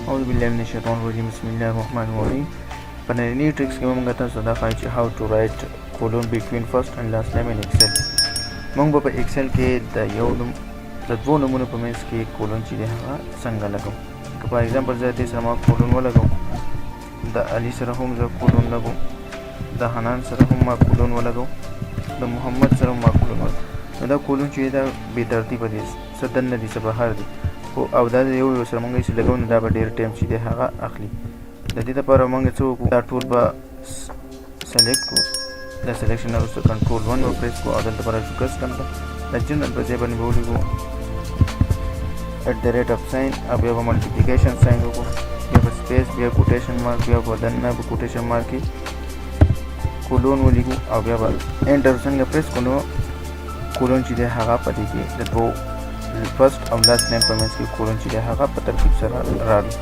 أعوذ بالله من الشيطان الرجيم بسم الله الرحمن الرحيم. په نننۍ ټریکس کې موږ تاسو ته ښایو چې how to write colon between first and last name in Excel. موږ به په Excel کې د دوو نومونو په منځ کې colon چې دی هغه څنګه لګوو. که په اگزامپل ځای دې سره ما colon ولګوم، د علي سره هم زه colon لګوم، د حنان سره هم ما colon ولګوم، د محمد سره هم ما colon ولګوم. نو دا colon چې دا بې ترتیبه دی، څه دننه دي څه بهر دي، او دا یو سره موږ چې لګوو نو دا به ډېر ټایم چې دی هغه اخلي. د دې لپاره موږ څه وکړو، دا ټول به سلیکټ کړو. د سلیکشن نه وروسته کنټرول 1 وپریس کړو او دلته به راشو کسټم ته. د جنرال په ځای باندې به ولیکو @sign او بیا به ملټیپلیکیشن ساین وکړو، بیا به سپیس، بیا کوټیشن مارک، بیا به دننه به کوټیشن مارک کې کولون ولیکو او بیا به انټر څنګه پریس کړو نو کولون چې دی هغه په دې کې د دوو فرست او لاست نیم په منځ کې کولون چې دی هغه په ترتیب سره راغلی.